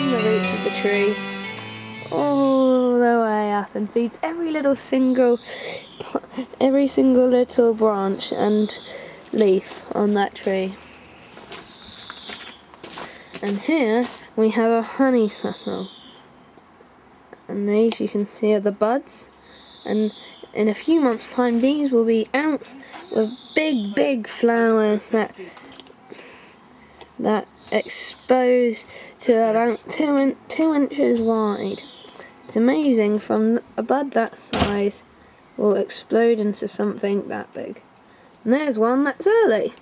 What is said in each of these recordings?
from the roots of the tree all the way up and feeds every single little branch and leaf on that tree. And here we have a honeysuckle, and these you can see are the buds, and in a few months' time these will be out with big flowers that expose to about 2 inches wide. It's amazing, from a bud that size will explode into something that big. And there's one that's early,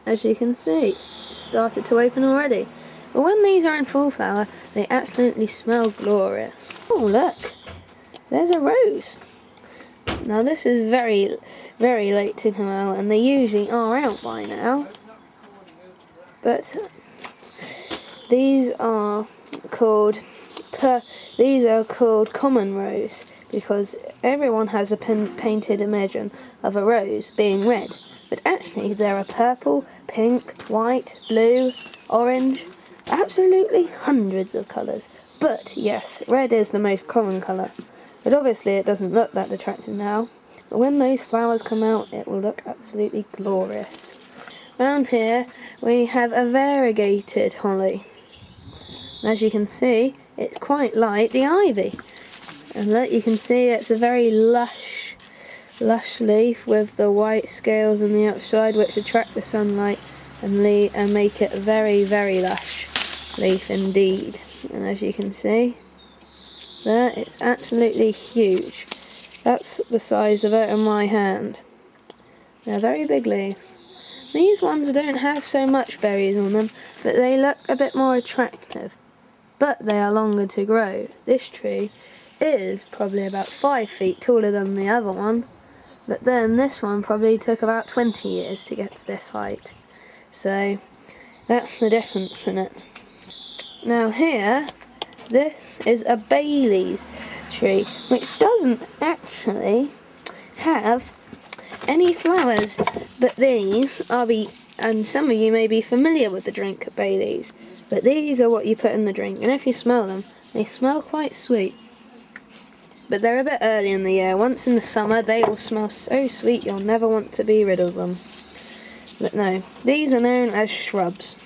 as you can see. It's started to open already. But when these are in full flower, they absolutely smell glorious. Oh look, there's a rose. Now this is very late to come out, and they usually are out by now. But these are called common rose because everyone has a painted image of a rose being red. But actually there are purple, pink, white, blue, orange, absolutely hundreds of colours. But yes, red is the most common colour. But obviously it doesn't look that attractive now. But when those flowers come out, it will look absolutely glorious. Round here we have a variegated holly. As you can see, it's quite like the ivy. And look, you can see it's a very lush leaf with the white scales on the outside, which attract the sunlight and make it a very lush leaf indeed. And as you can see, there, it's absolutely huge. That's the size of it in my hand. They're very big leaves. These ones don't have so much berries on them, but they look a bit more attractive. But they are longer to grow. This tree is probably about 5 feet taller than the other one, but then this one probably took about 20 years to get to this height. So that's the difference in it. Now here, this is a Bailey's tree, which doesn't actually have any flowers, but these are and some of you may be familiar with the drink Bailey's, but these are what you put in the drink, and if you smell them, they smell quite sweet. But they're a bit early in the year. Once in the summer they will smell so sweet you'll never want to be rid of them. But no, these are known as shrubs.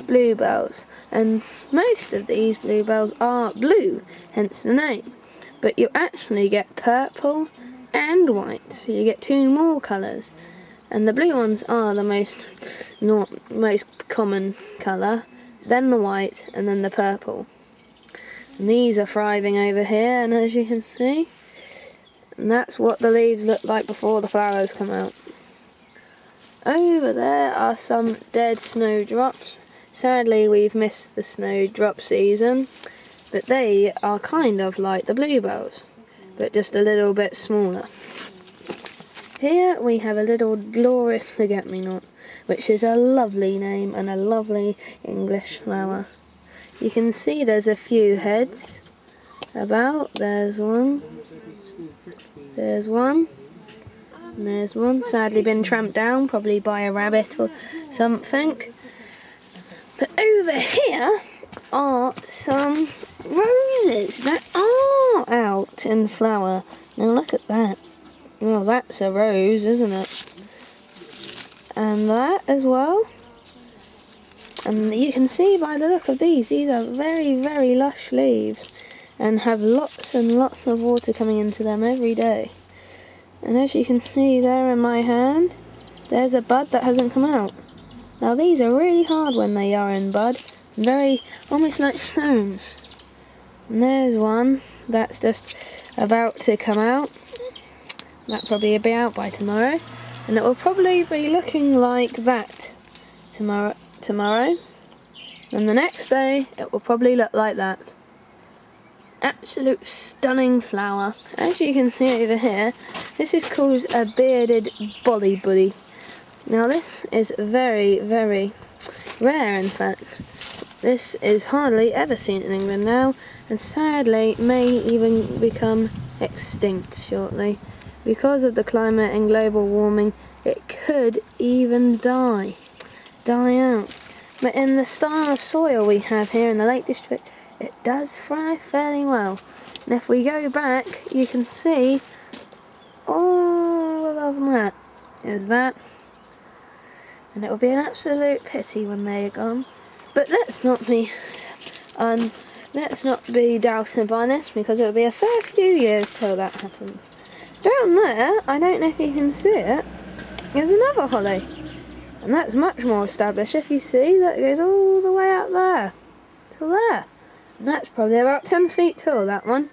Bluebells, and most of these bluebells are blue, hence the name. But you actually get purple and white, so you get 2 more colours. And the blue ones are the most common colour, then the white, and then the purple. And these are thriving over here, and as you can see, and that's what the leaves look like before the flowers come out. Over there are some dead snowdrops. Sadly we've missed the snowdrop season, but they are kind of like the bluebells, but just a little bit smaller. Here we have a little glorious forget-me-not, which is a lovely name and a lovely English flower. You can see there's a few heads about. There's one, and there's one, sadly been tramped down, probably by a rabbit or something. But over here are some roses that are out in flower. Now look at that. Well, that's a rose, isn't it? And that as well. And you can see by the look of these are very lush leaves and have lots and lots of water coming into them every day. And as you can see there in my hand, there's a bud that hasn't come out. Now these are really hard when they are in bud, almost like stones. And there's one that's just about to come out. That'll probably be out by tomorrow, and it will probably be looking like that tomorrow. And the next day it will probably look like that. Absolute stunning flower. As you can see over here, this is called a bearded bollybuddy. Now this is very rare, in fact. This is hardly ever seen in England now, and sadly may even become extinct shortly. Because of the climate and global warming, it could even die out. But in the style of soil we have here in the Lake District, it does thrive fairly well. And if we go back, you can see all of that is that. And it will be an absolute pity when they are gone. But let's not be doubted by this, because it will be a fair few years till that happens. Down there, I don't know if you can see it, there's another holly. And that's much more established. If you see, that goes all the way up there to there. And that's probably about 10 feet tall, that one.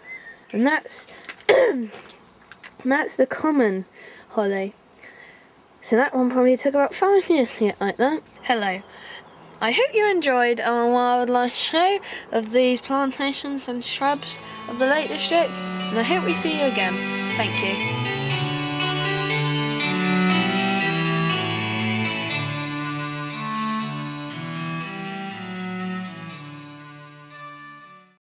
And that's that's the common holly. So that one probably took about 5 years to get like that. Hello. I hope you enjoyed our wildlife show of these plantations and shrubs of the Lake District, and I hope we see you again. Thank you.